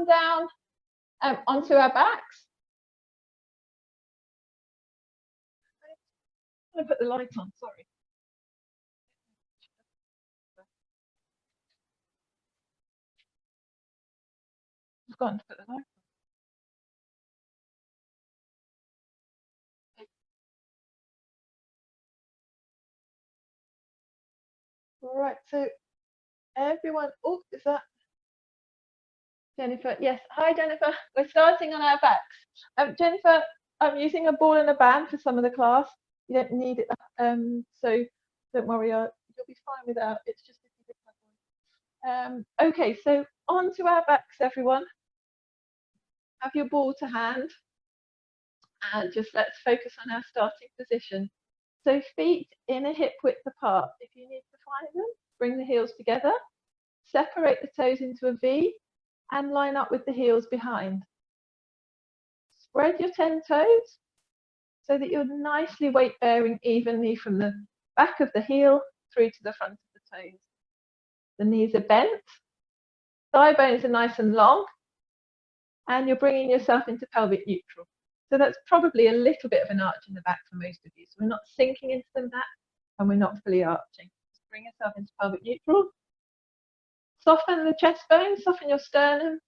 come down onto our backs. I'm going to put the light on, sorry. I've forgotten to put the light on. All right, so everyone, oh, is that Jennifer? Yes, hi Jennifer. We're starting on our backs. Jennifer, I'm using a ball and a band for some of the class. You don't need it, so don't worry, you'll be fine without. It's just if you have one. Okay, so on to our backs, everyone. Have your ball to hand, and just let's focus on our starting position. So feet in a hip width apart. If you need to find them, bring the heels together, separate the toes into a V, and line up with the heels behind. Spread your 10 toes so that you're nicely weight bearing evenly from the back of the heel through to the front of the toes. The knees are bent, thigh bones are nice and long, and you're bringing yourself into pelvic neutral. So that's probably a little bit of an arch in the back for most of you. So we're not sinking into the mat and we're not fully arching. Just bring yourself into pelvic neutral. Soften the chest bone, soften your sternum,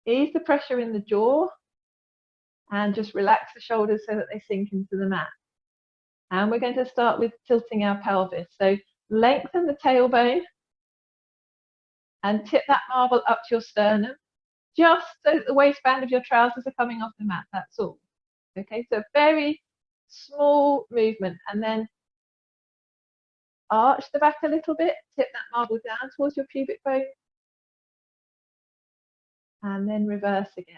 ease the pressure in the jaw, and just relax the shoulders so that they sink into the mat. And we're going to start with tilting our pelvis. So lengthen the tailbone and tip that marble up to your sternum, just so that the waistband of your trousers are coming off the mat, that's all. Okay, so very small movement, and then arch the back a little bit, tip that marble down towards your pubic bone, and then reverse again.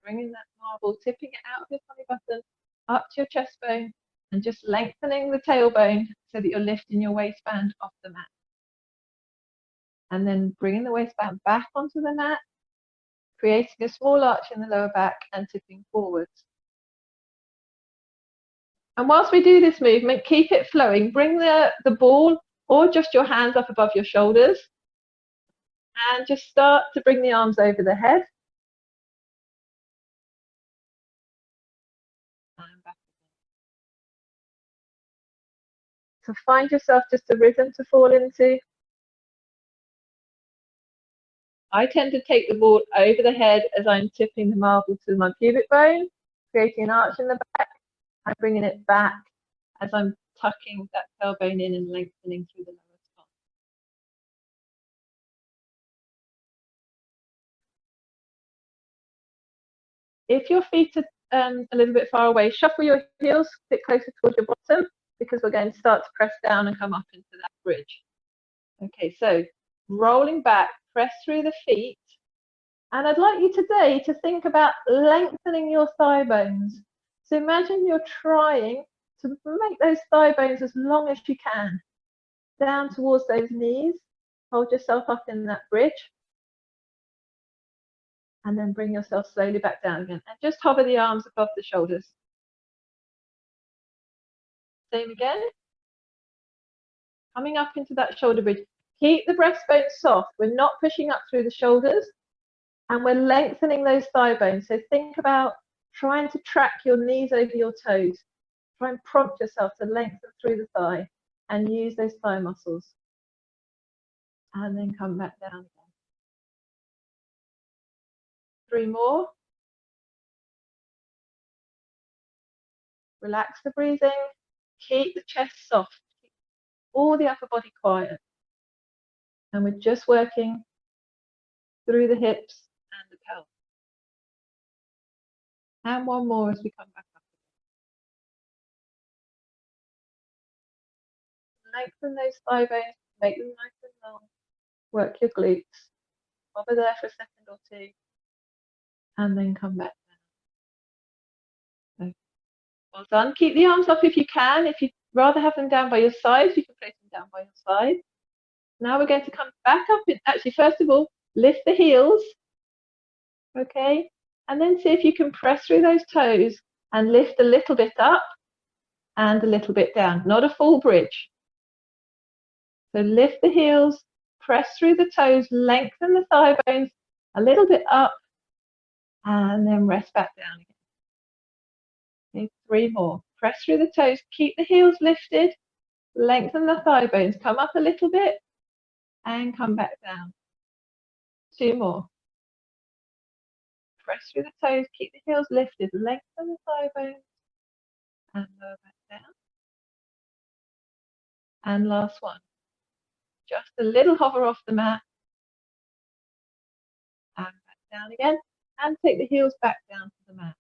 Bringing that marble, tipping it out of your tummy button, up to your chest bone, and just lengthening the tailbone so that you're lifting your waistband off the mat. And then bringing the waistband back onto the mat, creating a small arch in the lower back and tipping forwards. And whilst we do this movement, keep it flowing. Bring the ball or just your hands up above your shoulders, and just start to bring the arms over the head. And back again. So find yourself just a rhythm to fall into. I tend to take the ball over the head as I'm tipping the marble to my pubic bone, creating an arch in the back, and bringing it back as I'm tucking that tailbone in and lengthening through the lower spine. If your feet are a little bit far away, shuffle your heels a bit closer towards your bottom, because we're going to start to press down and come up into that bridge. Okay, so rolling back, press through the feet. And I'd like you today to think about lengthening your thigh bones. So imagine you're trying to make those thigh bones as long as you can, down towards those knees. Hold yourself up in that bridge. And then bring yourself slowly back down again. And just hover the arms above the shoulders. Same again. Coming up into that shoulder bridge. Keep the breastbone soft. We're not pushing up through the shoulders. And we're lengthening those thigh bones. So think about trying to track your knees over your toes. Try and prompt yourself to lengthen through the thigh and use those thigh muscles. And then come back down again. 3 more. Relax the breathing. Keep the chest soft. Keep all the upper body quiet. And we're just working through the hips and the pelvis. And 1 more as we come back up. Lengthen those thigh bones, make them nice and long. Work your glutes. Hover there for a second or 2. And then come back down. So, well done. Keep the arms up if you can. If you'd rather have them down by your sides, you can place them down by your side. Now we're going to come back up. Actually, first of all, lift the heels. Okay. And then see if you can press through those toes and lift a little bit up and a little bit down. Not a full bridge. So lift the heels, press through the toes, lengthen the thigh bones, A little bit up, and then rest back down again. Okay, 3 more. Press through the toes, keep the heels lifted, lengthen the thigh bones, come up a little bit, and come back down. 2 more. Press through the toes, keep the heels lifted, lengthen the thigh bones, and lower back down. And last one. Just a little hover off the mat, and back down again, and take the heels back down to the mat.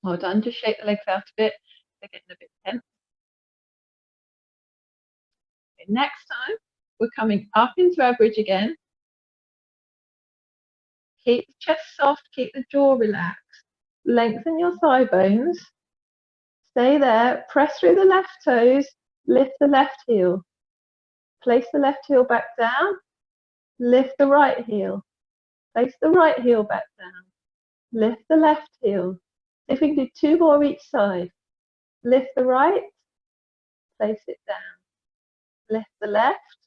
Well done, just shake the legs out a bit, they're getting a bit tense. Okay, next time, we're coming up into our bridge again. Keep the chest soft, keep the jaw relaxed. Lengthen your thigh bones. Stay there, press through the left toes, lift the left heel. Place the left heel back down, lift the right heel. Place the right heel back down, lift the left heel. If we can do 2 more each side. Lift the right, place it down. Lift the left,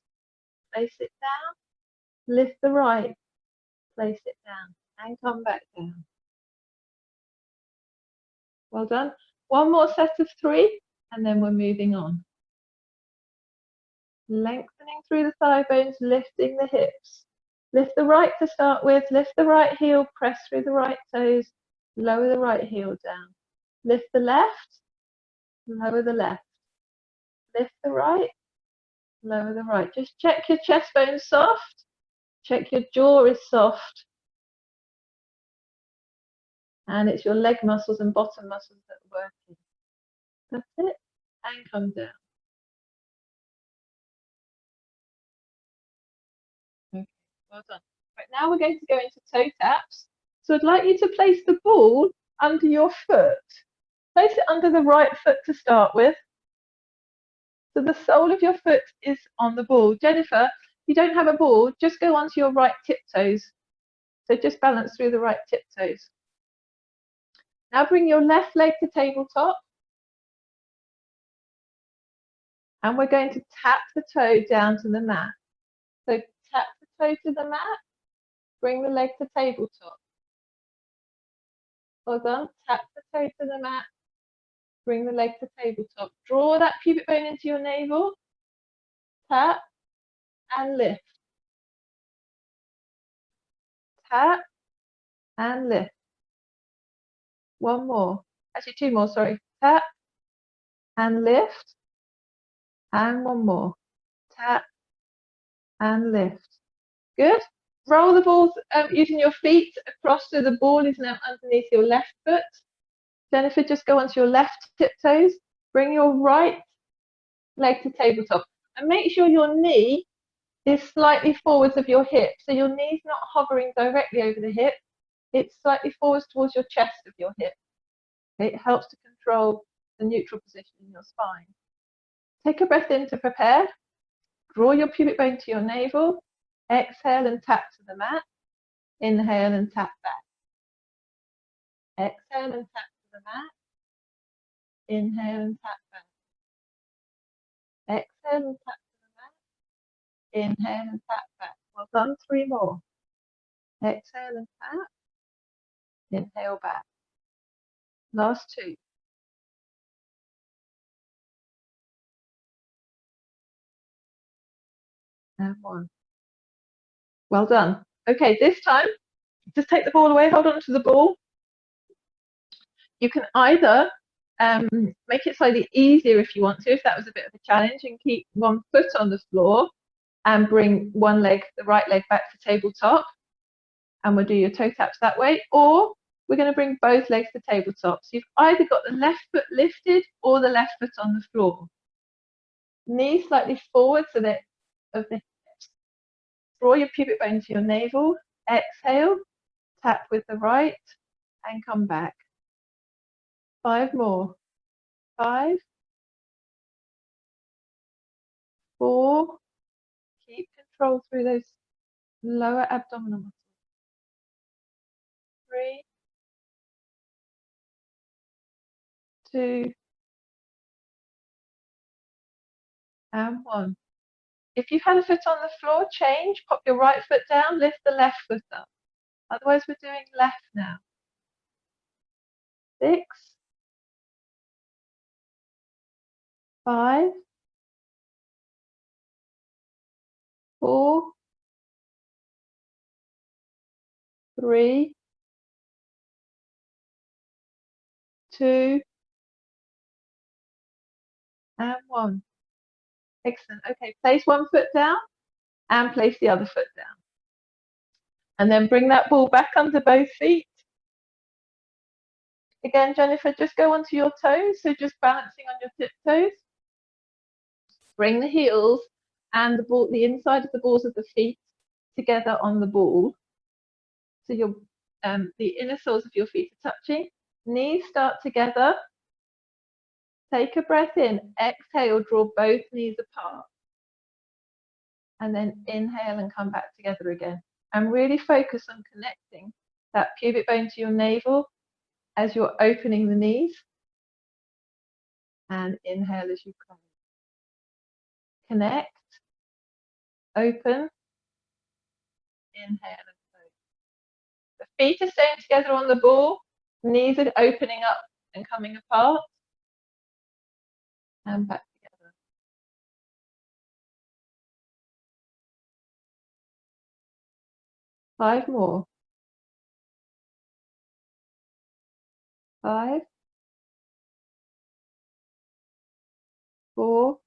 place it down. Lift the right, place it down, and come back down. Well done. 1 more set of 3, and then we're moving on. Lengthening through the thigh bones, lifting the hips. Lift the right to start with, lift the right heel, press through the right toes, lower the right heel down. Lift the left, lower the left. Lift the right, lower the right. Just check your chest bones soft, check your jaw is soft. And it's your leg muscles and bottom muscles that are working. That's it, and come down. Okay, well done. Right, now we're going to go into toe taps. So I'd like you to place the ball under your foot. Place it under the right foot to start with. So the sole of your foot is on the ball. Jennifer, if you don't have a ball, just go onto your right tiptoes. So just balance through the right tiptoes. Now bring your left leg to tabletop. And we're going to tap the toe down to the mat. So tap the toe to the mat, bring the leg to tabletop. Well done. Tap the toe to the mat, bring the leg to tabletop. Draw that pubic bone into your navel. Tap and lift. Tap and lift. 1 more. Actually, 2 more, sorry. Tap and lift. And 1 more. Tap and lift. Good. Roll the balls using your feet across so the ball is now underneath your left foot. Jennifer, just go onto your left tiptoes. Bring your right leg to tabletop. And make sure your knee is slightly forwards of your hip. So your knee's not hovering directly over the hip. It's slightly forwards towards your chest of your hip. It helps to control the neutral position in your spine. Take a breath in to prepare. Draw your pubic bone to your navel. Exhale and tap to the mat. Inhale and tap back. Exhale and tap to the mat. Inhale and tap back. Exhale and tap to the mat. Inhale and tap back. Well done. 3 more. Exhale and tap. Inhale back. Last 2. And 1. Well done. Okay, this time, just take the ball away, hold on to the ball. You can either make it slightly easier if you want to, if that was a bit of a challenge, and keep 1 foot on the floor and bring 1 leg, the right leg, back to tabletop. And we'll do your toe taps that way. Or we're going to bring both legs to tabletop. So you've either got the left foot lifted or the left foot on the floor. Knees slightly forward so that of the hips. Draw your pubic bone to your navel. Exhale, tap with the right, and come back. 5 more. 5, 4. Keep control through those lower abdominal muscles. 3, 2, and 1. If you've had a foot on the floor, change, pop your right foot down, lift the left foot up. Otherwise, we're doing left now. 6, 5, 4, 3, 2, and 1. Excellent. Okay, place one foot down and place the other foot down. And then bring that ball back under both feet. Again, Jennifer, just go onto your toes, so just balancing on your tiptoes. Bring the heels and the inside of the balls of the feet together on the ball. So the inner soles of your feet are touching. Knees start together. Take a breath in. Exhale, draw both knees apart. And then inhale and come back together again. And really focus on connecting that pubic bone to your navel as you're opening the knees. And inhale as you close. Connect, open, inhale and close. The feet are staying together on the ball. Knees are opening up and coming apart. And back together. Five more. 5, 4,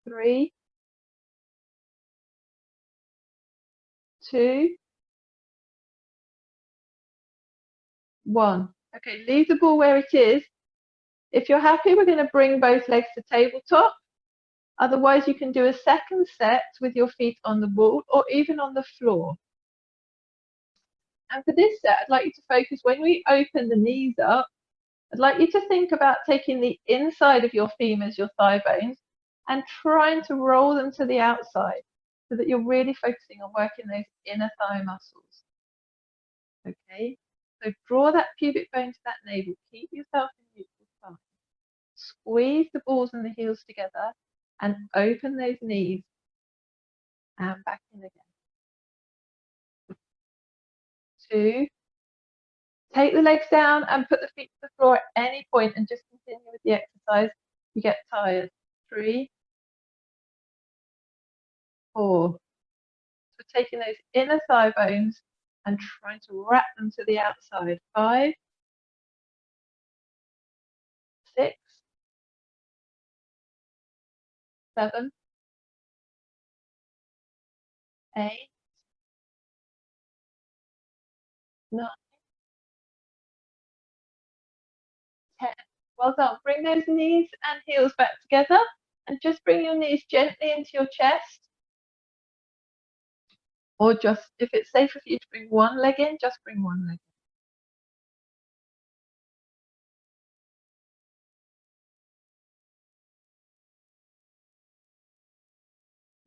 3, 2, 1. Okay, leave the ball where it is. If you're happy, we're going to bring both legs to tabletop. Otherwise, you can do a second set with your feet on the ball or even on the floor. And for this set, I'd like you to focus when we open the knees up. I'd like you to think about taking the inside of your femurs, your thigh bones, and trying to roll them to the outside so that you're really focusing on working those inner thigh muscles. Okay, so draw that pubic bone to that navel. Keep yourself in neutral spine. Squeeze the balls and the heels together and open those knees and back in again. 2. Take the legs down and put the feet to the floor at any point and just continue with the exercise. You get tired. 3, 4. So taking those inner thigh bones and trying to wrap them to the outside. 5, 6, 7, 8, 9, 10. Well done. Bring those knees and heels back together and just bring your knees gently into your chest. Or just, if it's safer for you to bring one leg in, just bring one leg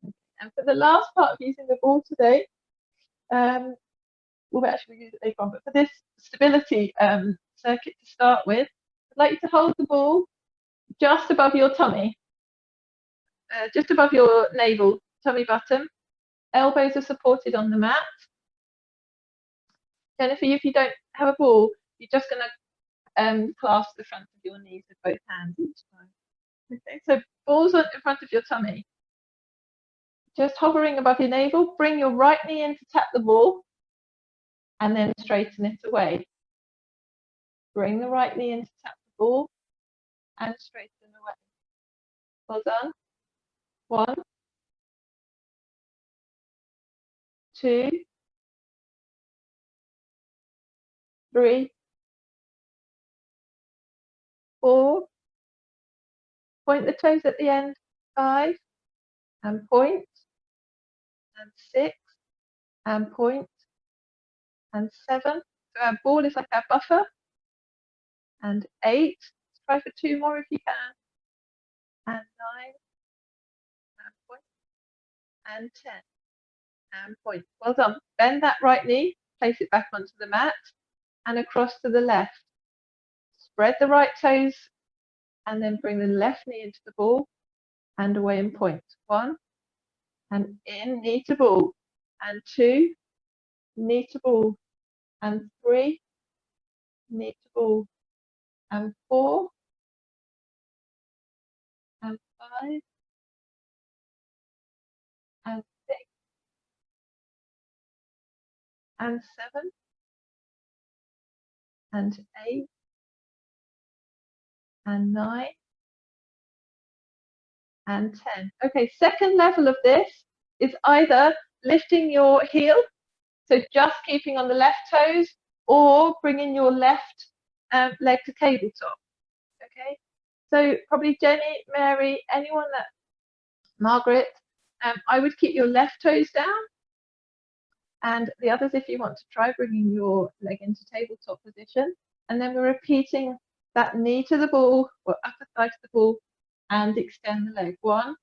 in. And for the last part of using the ball today, we'll actually use it later on, but for this stability circuit to start with, I'd like you to hold the ball just above your tummy, just above your navel, tummy button. Elbows are supported on the mat. Jennifer, if you don't have a ball, you're just going to clasp the front of your knees with both hands each time. Okay, so balls in front of your tummy. Just hovering above your navel, bring your right knee in to tap the ball and then straighten it away. Bring the right knee in to tap the ball and straighten away. Well done. 1, 2, 3, 4. Point the toes at the end. 5, and point, and 6, and point, and 7. So our ball is like our buffer. And 8. Let's try for 2 more if you can. And 9, and point, and 10, and point. Well done. Bend that right knee, place it back onto the mat, and across to the left. Spread the right toes and then bring the left knee into the ball and away and point. 1, and in, knee to ball, and 2, knee to ball, and 3, knee to ball, and 4, and 5, and 6, and 7, and 8, and 9, and 10. Okay, second level of this is either lifting your heel, so just keeping on the left toes, or bringing your left leg to tabletop. Okay, so probably Jenny, Mary, anyone that, Margaret, I would keep your left toes down, and the others, if you want to try bringing your leg into tabletop position, and then we're repeating that knee to the ball or upper thigh to the ball and extend the leg. 1,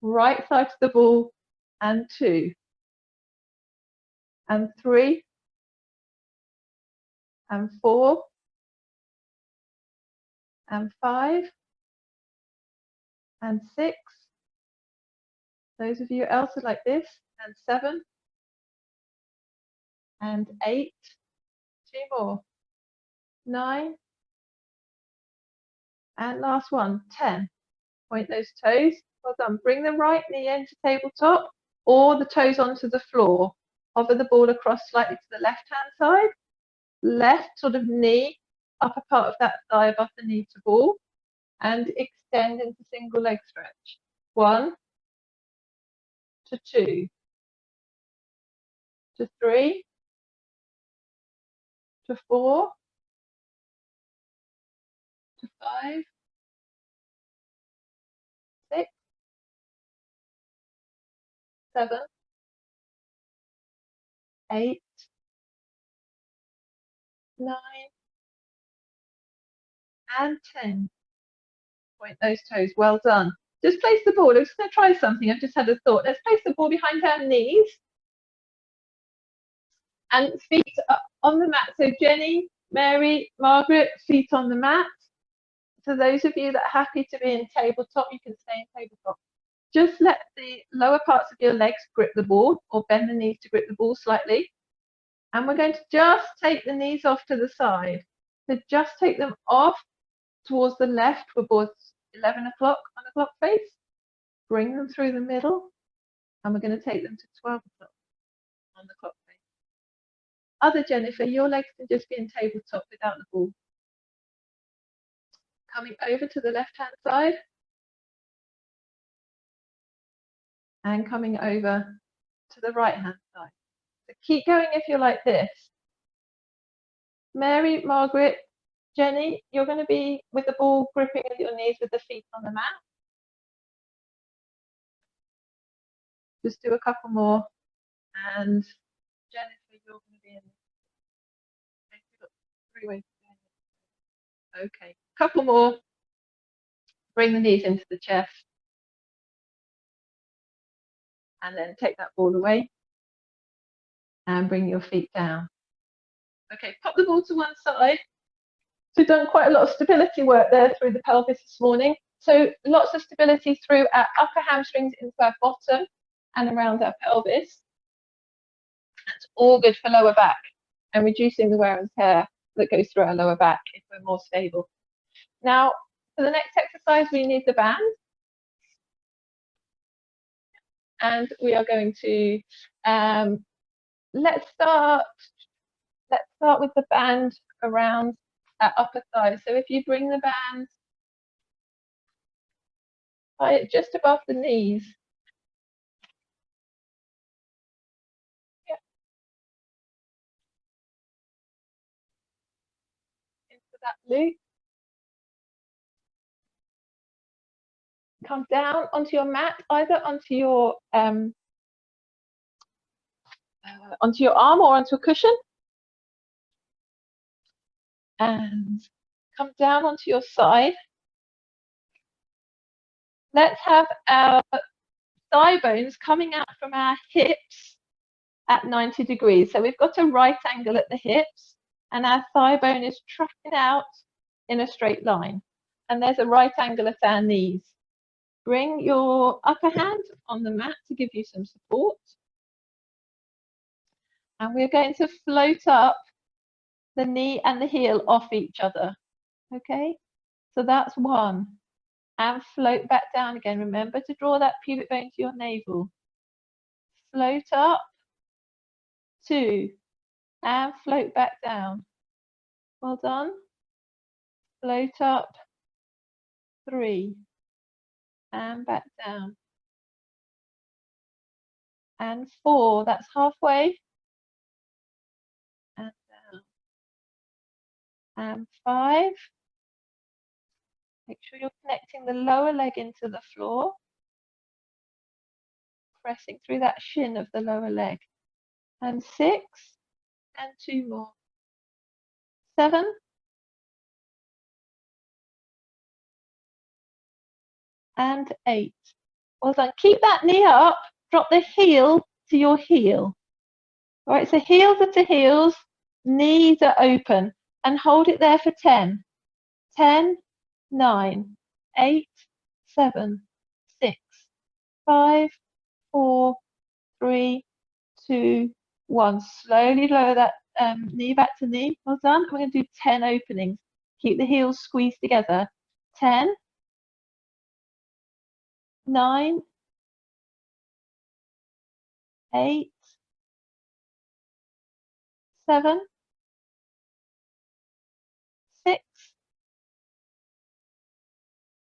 right side to the ball, and 2, and 3, and 4, and 5, and 6. Those of you else are like this, and 7, and 8, 2 more, 9, and last one, 10. Point those toes. Well done. Bring the right knee into tabletop or the toes onto the floor. Hover the ball across slightly to the left-hand side. Left sort of knee, upper part of that thigh above the knee to ball, and extend into single leg stretch. 1 to 2 to 3 to 4 to 5, 6, 7, 8, 9, and 10. Point those toes. Well done. Just place the ball. I'm just going to try something. I've just had a thought. Let's place the ball behind our knees and feet up on the mat. So Jenny, Mary, Margaret, feet on the mat. So those of you that are happy to be in tabletop, you can stay in tabletop. Just let the lower parts of your legs grip the ball, or bend the knees to grip the ball slightly. And we're going to just take the knees off to the side. So just take them off towards the left. We're both 11 o'clock on the clock face. Bring them through the middle, and we're going to take them to 12 o'clock on the clock face. Other Jennifer, your legs can just be in tabletop without the ball. Coming over to the left-hand side, and coming over to the right-hand side. So keep going if you're like this. Mary, Margaret, Jenny, you're going to be with the ball gripping with your knees with the feet on the mat. Just do a couple more, and Jennifer, you're going to be in. Okay, you've got 3 ways of doing it. Okay, couple more. Bring the knees into the chest, and then take that ball away, and bring your feet down. Okay, pop the ball to one side. So we've done quite a lot of stability work there through the pelvis this morning. So lots of stability through our upper hamstrings into our bottom and around our pelvis. That's all good for lower back and reducing the wear and tear that goes through our lower back if we're more stable. Now, for the next exercise, we need the band. And we are going to, let's start with the band around our upper thigh. So if you bring the band just above the knees. Yeah. Into that loop. Come down onto your mat, either onto your arm or onto a cushion. And come down onto your side. Let's have our thigh bones coming out from our hips at 90 degrees. So we've got a right angle at the hips, and our thigh bone is tracking out in a straight line. and there's a right angle at our knees. Bring your upper hand on the mat to give you some support. And we're going to float up the knee and the heel off each other. Okay, so that's one. And float back down again. Remember to draw that pubic bone to your navel. Float up, 2, and float back down. Well done. Float up, 3, and back down. And 4, that's halfway. And down. And 5. Make sure you're connecting the lower leg into the floor. Pressing through that shin of the lower leg. And 6, and 2 more. 7, and 8. Well done. Keep that knee up. Drop the heel to your heel. All right, so heels are to heels, knees are open, and hold it there for 10. 10, 9, 8, 7, 6, 5, 4, 3, 2, 1. Slowly lower that knee back to knee. Well done. We're going to do 10 openings. Keep the heels squeezed together. 10, 9, 8, 7, 6,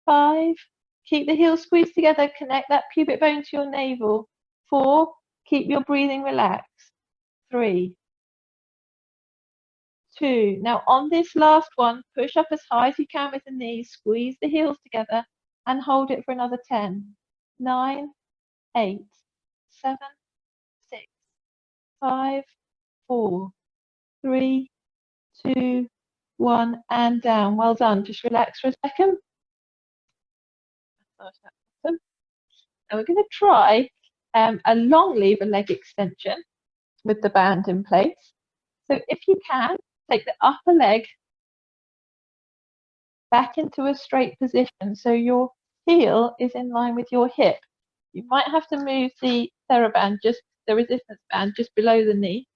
5. Keep the heels squeezed together. Connect that pubic bone to your navel. 4. Keep your breathing relaxed. 3, 2. Now on this last one, push up as high as you can with the knees. Squeeze the heels together and hold it for another 10. 9, 8, 7, 6, 5, 4, 3, 2, 1, and down. Well done. Just relax for a second. Now we're going to try a long lever leg extension with the band in place. So if you can, take the upper leg back into a straight position so your heel is in line with your hip. You might have to move the TheraBand, just the resistance band, just below the knee.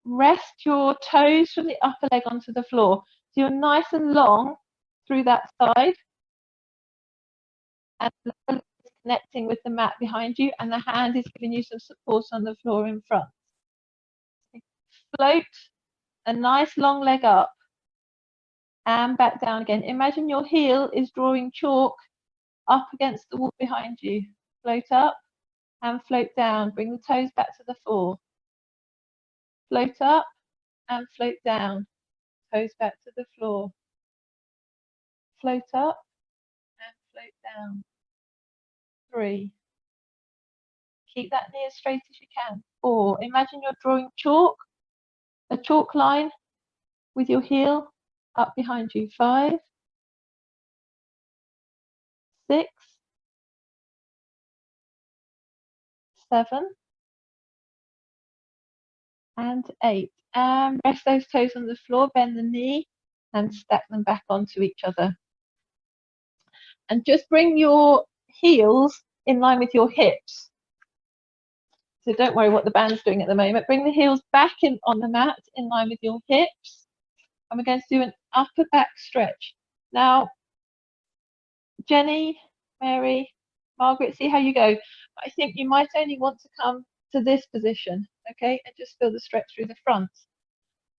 Rest your toes from the upper leg onto the floor. So you're nice and long through that side. And the leg is connecting with the mat behind you, and the hand is giving you some support on the floor in front. Float a nice long leg up and back down again. Imagine your heel is drawing chalk up against the wall behind you. Float up and float down. Bring the toes back to the floor. Float up and float down. Toes back to the floor. Float up and float down. 3. Keep that knee as straight as you can. 4. Imagine you're drawing chalk, a chalk line with your heel up behind you. 5, 6, 7, and 8. And rest those toes on the floor, bend the knee and stack them back onto each other. And just bring your heels in line with your hips. So don't worry what the band's doing at the moment. Bring the heels back in on the mat in line with your hips. And we're going to do an upper back stretch. Now, Jenny, Mary, Margaret, see how you go. I think you might only want to come to this position, okay, and just feel the stretch through the front.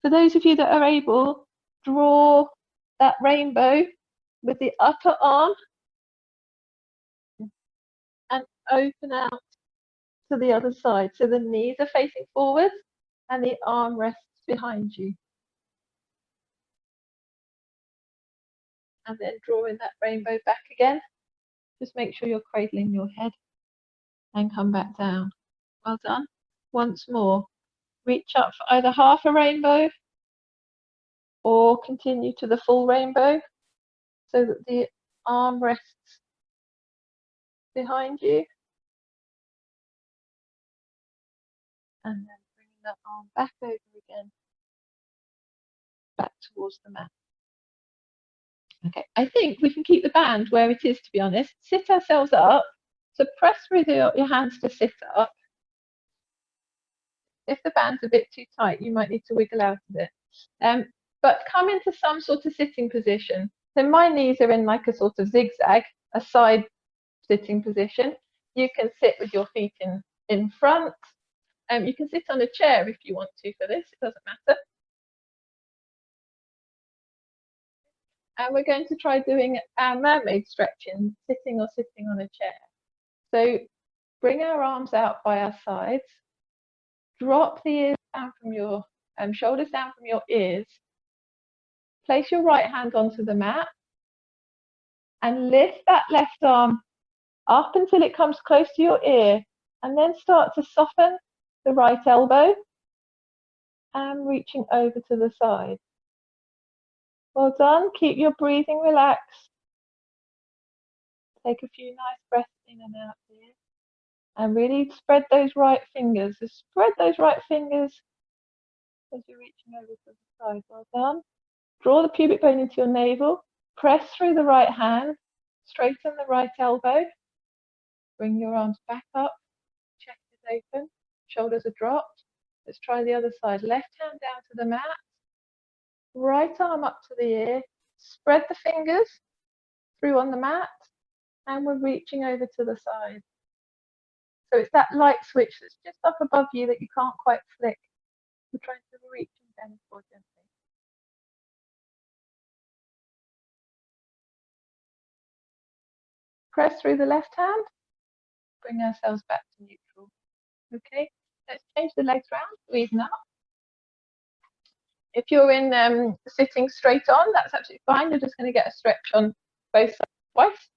For those of you that are able, draw that rainbow with the upper arm and open out to the other side. So the knees are facing forward and the arm rests behind you. And then drawing that rainbow back again. Just make sure you're cradling your head and come back down. Well done. Once more. Reach up for either half a rainbow or continue to the full rainbow so that the arm rests behind you. And then bringing that arm back over again towards the mat. Okay, I think we can keep the band where it is, to be honest. Sit ourselves up. So press with your hands to sit up. If the band's a bit too tight, you might need to wiggle out of it. But come into some sort of sitting position. So my knees are in like a sort of zigzag, a side sitting position. You can sit with your feet in front. You can sit on a chair if you want to for this, it doesn't matter. And we're going to try doing our mermaid stretching, sitting or sitting on a chair. So bring our arms out by our sides, drop the ears down from your shoulders down from your ears, place your right hand onto the mat and lift that left arm up until it comes close to your ear, and then start to soften the right elbow and reaching over to the side. Well done. Keep your breathing relaxed. Take a few nice breaths in and out here. And really spread those right fingers. Just spread those right fingers as you're reaching over to the side. Well done. Draw the pubic bone into your navel. Press through the right hand. Straighten the right elbow. Bring your arms back up. Chest is open. Shoulders are dropped. Let's try the other side. Left hand down to the mat. Right arm up to the ear. Spread the fingers through on the mat. And we're reaching over to the side. So it's that light switch that's just up above you that you can't quite flick. We're trying to reach and bend forward gently. Press through the left hand. Bring ourselves back to neutral. Okay, let's change the legs round, squeeze up. If you're in sitting straight on, that's absolutely fine. You're just going to get a stretch on both sides twice.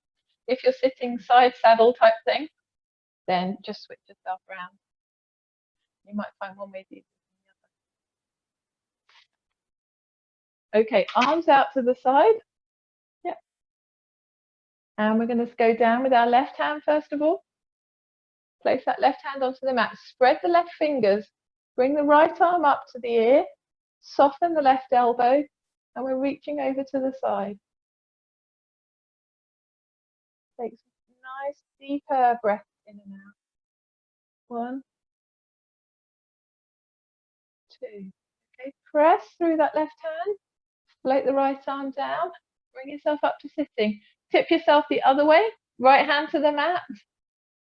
If you're sitting side saddle type thing, then just switch yourself around. You might find one way easier than the other. Okay, arms out to the side. Yep. And we're going to go down with our left hand first of all. Place that left hand onto the mat. Spread the left fingers. Bring the right arm up to the ear. Soften the left elbow. And we're reaching over to the side. Take some nice deeper breaths in and out. 1, 2. Okay, press through that left hand. Float the right arm down. Bring yourself up to sitting. Tip yourself the other way. Right hand to the mat.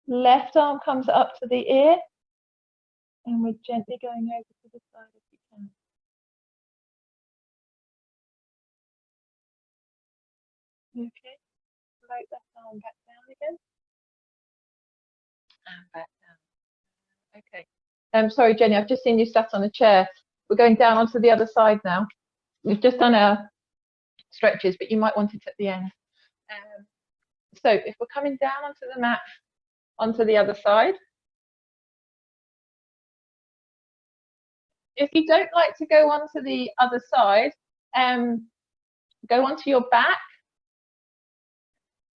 Left arm comes up to the ear. And we're gently going over to the side if you can. Okay, float that arm back down again. And back down. Okay. Sorry, Jenny, I've just seen you sat on a chair. We're going down onto the other side now. We've just done our stretches, but you might want it at the end. So if we're coming down onto the mat, onto the other side. If you don't like to go onto the other side, go onto your back.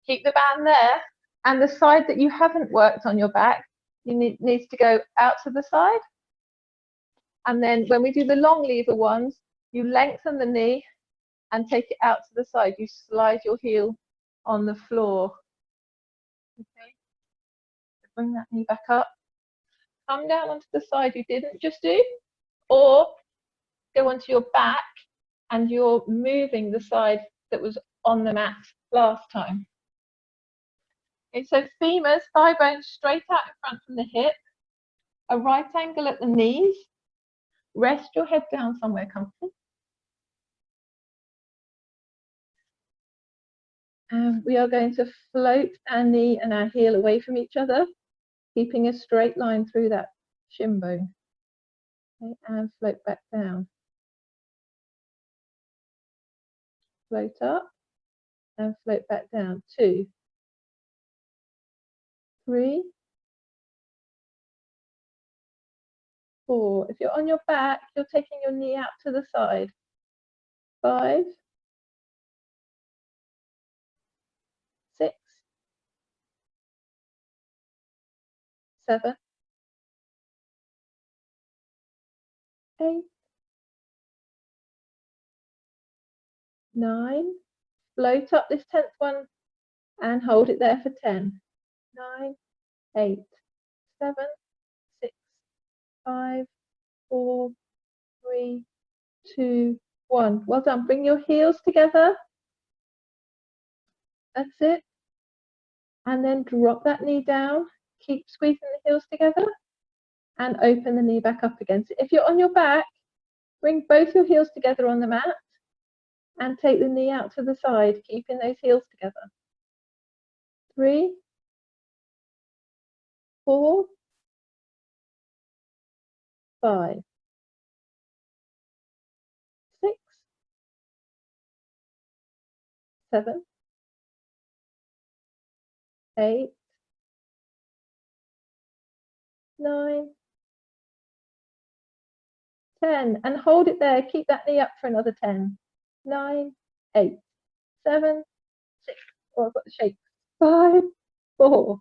Keep the band there, and the side that you haven't worked on your back, needs to go out to the side. And then when we do the long lever ones, you lengthen the knee and take it out to the side. You slide your heel on the floor. Okay. Bring that knee back up. Come down onto the side you didn't just do, or go onto your back and you're moving the side that was on the mat last time. Okay, so femurs, thigh bones straight out in front from the hip, a right angle at the knees. Rest your head down somewhere comfortable. And we are going to float our knee and our heel away from each other, keeping a straight line through that shin bone. Okay, and float back down. Float up and float back down. 2, 3, 4. If you're on your back, you're taking your knee out to the side. 5, 6, 7, 8, 9, float up this 10th one and hold it there for 10. 9, 8, 7, 6, 5, 4, 3, 2, 1. Well done. Bring your heels together. That's it. And then drop that knee down. Keep squeezing the heels together and open the knee back up again. So if you're on your back, bring both your heels together on the mat and take the knee out to the side, keeping those heels together. 3, 4, 5, 6, 7, 8, 9, 10, and hold it there. Keep that knee up for another 10. 9, 8, 7, 6. Oh, I've got the shake. 5, 4,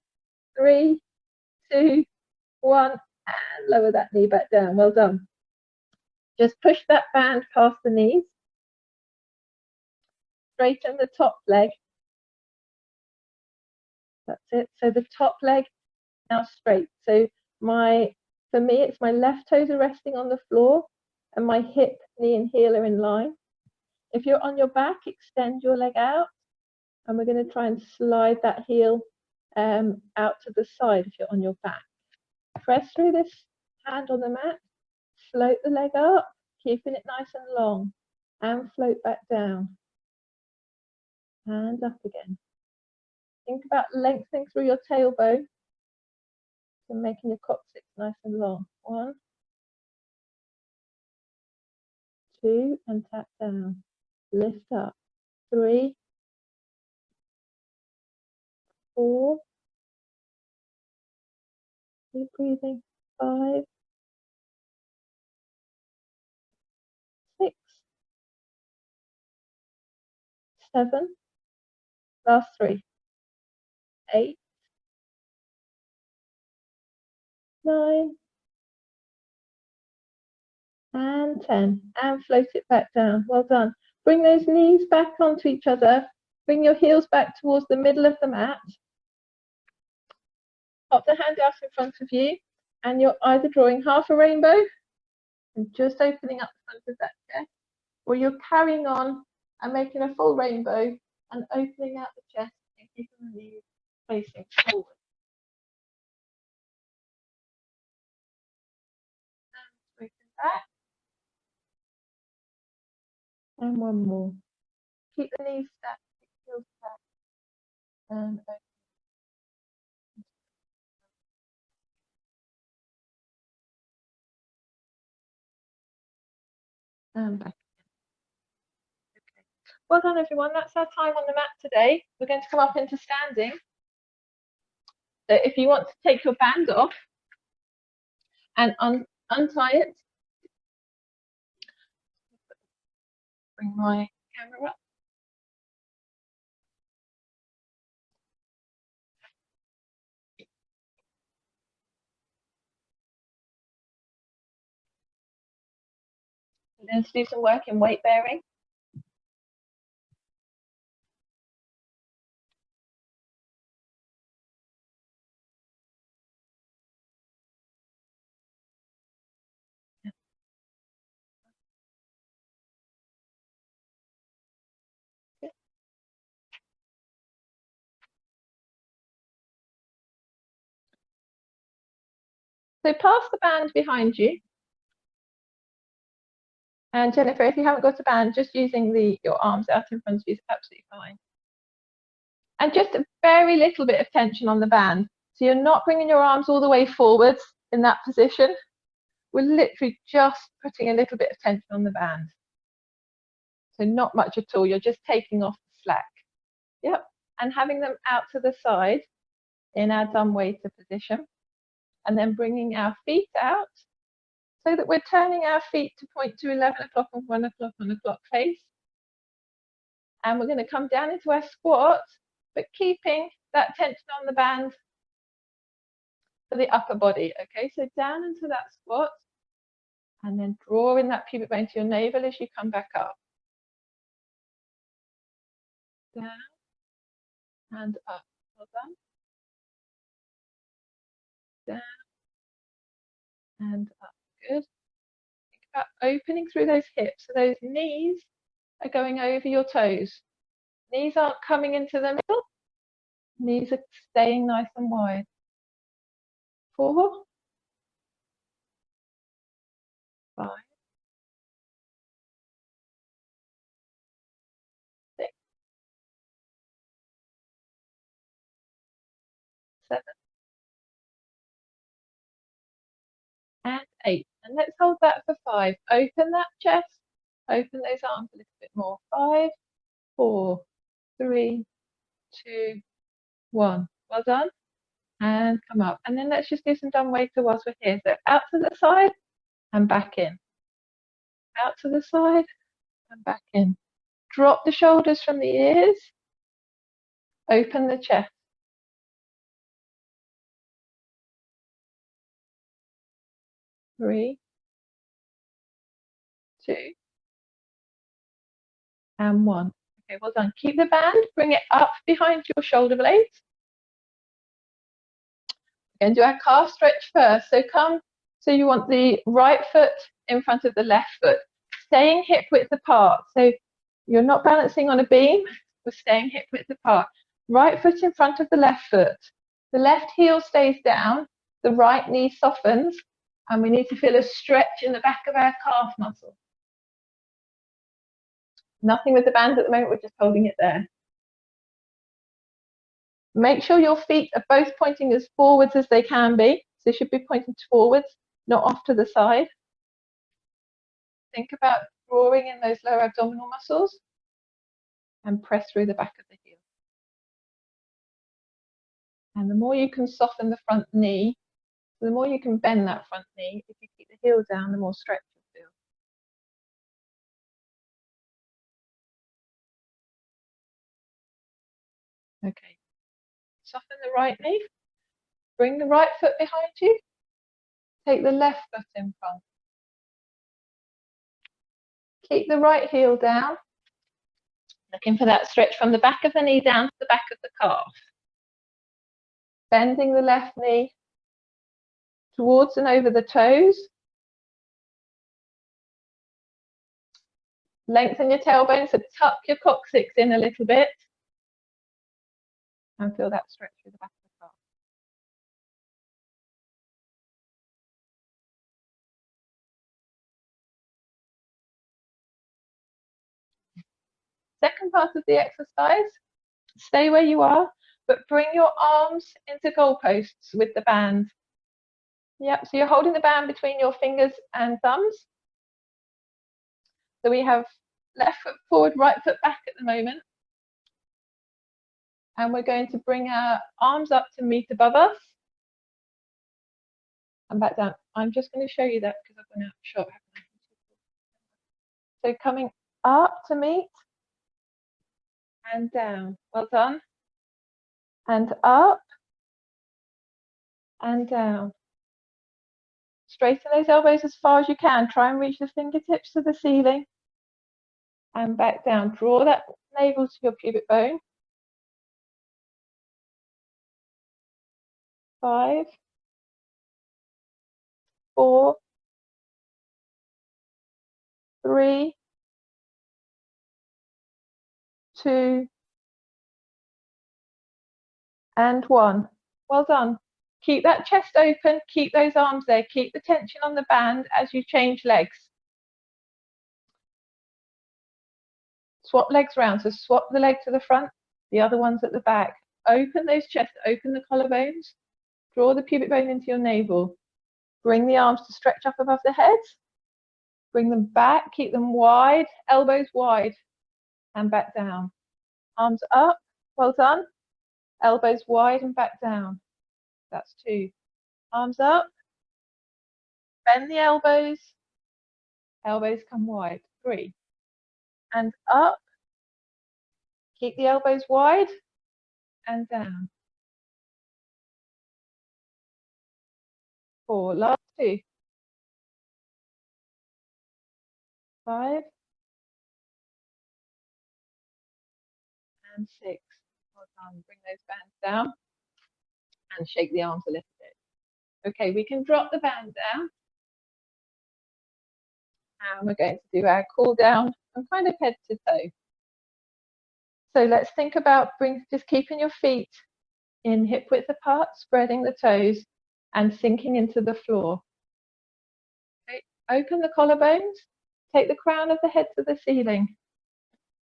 3, 2, 1, and lower that knee back down. Well done. Just push that band past the knees. Straighten the top leg. That's it. So the top leg now straight. So for me, it's my left toes are resting on the floor and my hip, knee and heel are in line. If you're on your back, extend your leg out, and we're going to try and slide that heel out to the side if you're on your back. Press through this hand on the mat, float the leg up, keeping it nice and long, and float back down. And up again. Think about lengthening through your tailbone and making your coccyx nice and long. 1, 2, and tap down. Lift up. 3, 4. Keep breathing. 5, 6, 7. Last 3. 8, 9, and 10. And float it back down. Well done. Bring those knees back onto each other. Bring your heels back towards the middle of the mat. Pop the hand out in front of you, and you're either drawing half a rainbow and just opening up the front of that chest, or you're carrying on and making a full rainbow and opening out the chest and keeping the knees facing forward. And straighten back. And one more. Keep the knees stacked, keep the heels back, and open. And back. Okay. Well done, everyone. That's our time on the mat today. We're going to come up into standing. So if you want to take your band off and untie it, bring my camera up. We're going to do some work in weight bearing. So pass the band behind you. And Jennifer, if you haven't got a band, just using your arms out in front of you is absolutely fine. And just a very little bit of tension on the band. So you're not bringing your arms all the way forwards in that position. We're literally just putting a little bit of tension on the band. So not much at all. You're just taking off the slack. Yep. And having them out to the side in our dumb waiter position. And then bringing our feet out so that we're turning our feet to point to 11 o'clock and 1 o'clock on the clock face. And we're going to come down into our squat, but keeping that tension on the band for the upper body. Okay, so down into that squat, and then draw in that pubic bone to your navel as you come back up. down and up. Well done. Down and up. Good. Think about opening through those hips. So those knees are going over your toes. Knees aren't coming into the middle. Knees are staying nice and wide. 4, 5, 6, 7, and 8. And let's hold that for 5. Open that chest. Open those arms a little bit more. 5, 4, 3, 2, 1. Well done. And come up. And then let's just do some dumb waiter whilst we're here. So out to the side and back in. Out to the side and back in. Drop the shoulders from the ears. Open the chest. 3, 2, and 1. Okay, well done. Keep the band. Bring it up behind your shoulder blades. And do our calf stretch first. So you want the right foot in front of the left foot, staying hip width apart. So you're not balancing on a beam, we're staying hip width apart. Right foot in front of the left foot. The left heel stays down, the right knee softens, and we need to feel a stretch in the back of our calf muscle. Nothing with the band at the moment, we're just holding it there. Make sure your feet are both pointing as forwards as they can be. So they should be pointing forwards, not off to the side. Think about drawing in those lower abdominal muscles and press through the back of the heel. And the more you can soften the front knee, the more you can bend that front knee. If you keep the heel down, the more stretch you'll feel. Okay. Soften the right knee. Bring the right foot behind you. Take the left foot in front. Keep the right heel down. Looking for that stretch from the back of the knee down to the back of the calf. Bending the left knee towards and over the toes. Lengthen your tailbone, so tuck your coccyx in a little bit. And feel that stretch through the back of the calf. Second part of the exercise, stay where you are, but bring your arms into goalposts with the band. Yep, so you're holding the band between your fingers and thumbs. So we have left foot forward, right foot back at the moment. And we're going to bring our arms up to meet above us. And back down. I'm just going to show you that because I've gone out short. So coming up to meet and down. Well done. And up and down. Straighten those elbows as far as you can. Try and reach the fingertips to the ceiling. And back down. Draw that navel to your pubic bone. 5, 4, 3, 2, and 1. Well done. Keep that chest open, keep those arms there, keep the tension on the band as you change legs. Swap legs round, so swap the leg to the front, the other one's at the back. Open those chests, open the collarbones, draw the pubic bone into your navel. Bring the arms to stretch up above the head. Bring them back, keep them wide, elbows wide, and back down. Arms up, well done. Elbows wide and back down. That's 2. Arms up. Bend the elbows. Elbows come wide. 3. And up. Keep the elbows wide and down. 4. Last 2. 5. and 6. Well done. Bring those bands down and shake the arms a little bit. Okay, we can drop the band down. And we're going to do our cool down from kind of head to toe. So let's think about just keeping your feet in hip width apart, spreading the toes and sinking into the floor. Okay. Open the collarbones, take the crown of the head to the ceiling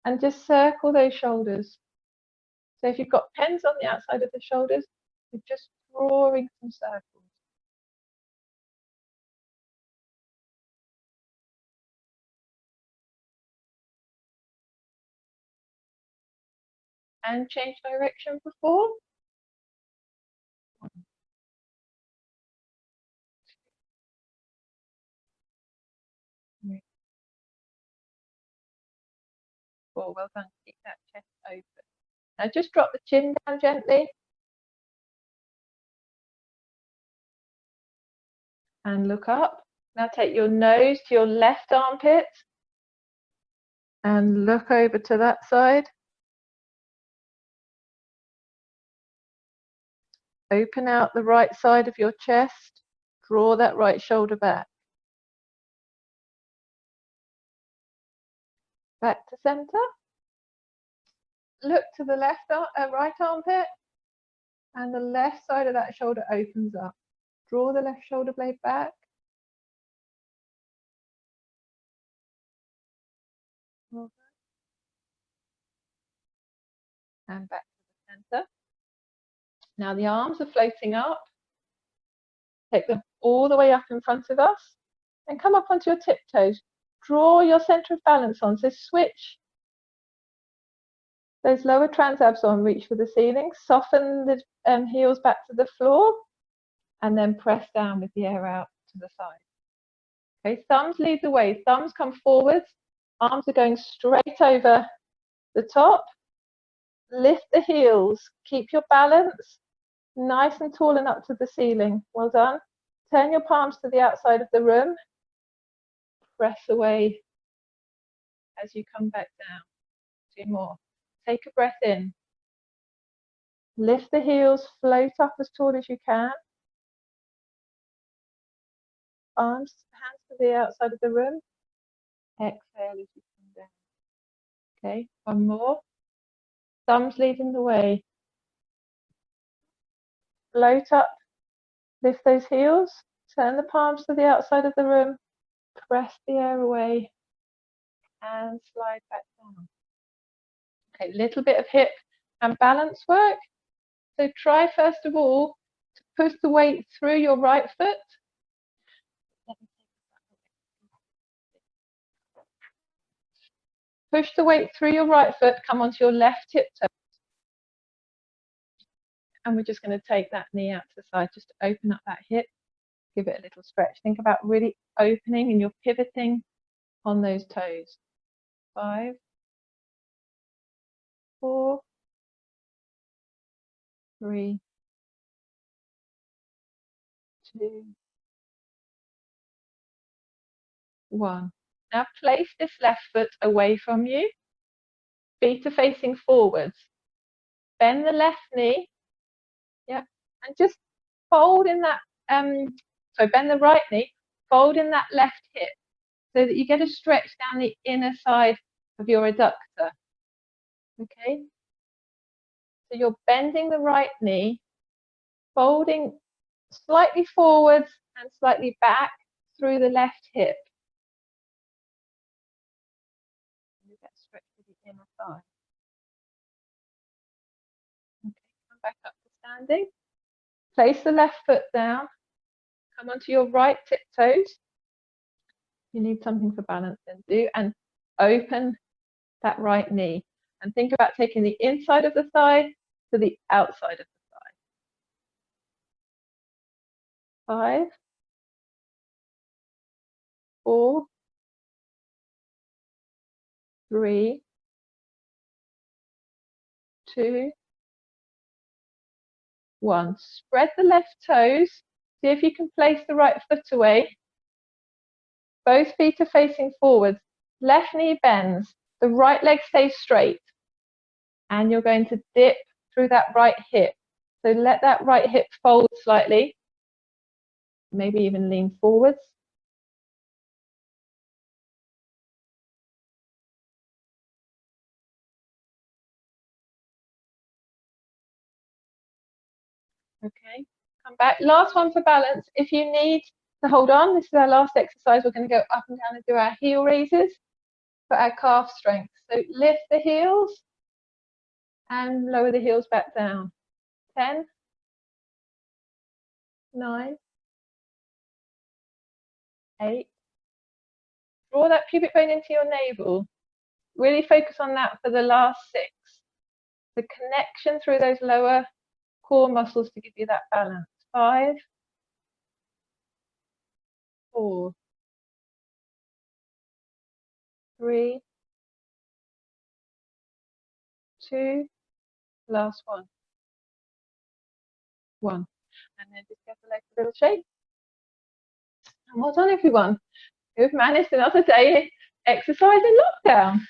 and just circle those shoulders. So if you've got pens on the outside of the shoulders, you're just drawing some circles. And change direction for 4. 1, 2, 3, 4. Well done. Keep that chest open. Now just drop the chin down gently. And look up. Now take your nose to your left armpit and look over to that side. Open out the right side of your chest. Draw that right shoulder back. Back to center. Look to the right armpit, and the left side of that shoulder opens up. Draw the left shoulder blade back. And back to the center. Now the arms are floating up. Take them all the way up in front of us and come up onto your tiptoes. Draw your center of balance on. So switch those lower transabs on, reach for the ceiling, soften the heels back to the floor, and then press down with the air out to the side. Okay, thumbs lead the way. Thumbs come forwards, arms are going straight over the top. Lift the heels, keep your balance nice and tall and up to the ceiling. Well done. Turn your palms to the outside of the room. Press away as you come back down. 2 more. Take a breath in. Lift the heels, float up as tall as you can. Hands to the outside of the room. Exhale as you come down. Okay, 1 more. Thumbs leading the way. Float up, lift those heels, turn the palms to the outside of the room, press the air away, and slide back down. Okay, little bit of hip and balance work. So try first of all to push the weight through your right foot. Push the weight through your right foot, come onto your left hip toe. And we're just going to take that knee out to the side, just to open up that hip, give it a little stretch. Think about really opening and you're pivoting on those toes. 5, 4, 3, 2, 1. Now place this left foot away from you. Feet are facing forwards. Bend the left knee. Yeah. And just fold in that, bend the right knee, fold in that left hip so that you get a stretch down the inner side of your adductor. Okay. So you're bending the right knee, folding slightly forwards and slightly back through the left hip. You get stretch to the inner thigh. Okay, come back up to standing. Place the left foot down. Come onto your right tiptoes. You need something for balance, then do, and open that right knee. And think about taking the inside of the thigh to the outside of the thigh. 5, 4, 3, 2, 1. Spread the left toes. See if you can place the right foot away. Both feet are facing forwards. Left knee bends. The right leg stays straight. and you're going to dip through that right hip. So let that right hip fold slightly, maybe even lean forwards. Okay, come back. Last one for balance. If you need to hold on, this is our last exercise. We're going to go up and down and do our heel raises for our calf strength. So lift the heels and lower the heels back down. 10, 9, 8. Draw that pubic bone into your navel. Really focus on that for the last 6. The connection through those lower core muscles to give you that balance. 5, 4, 3, 2, last one. 1. And then just give the legs a little shake. And well done, everyone. We've managed another day exercise in lockdown.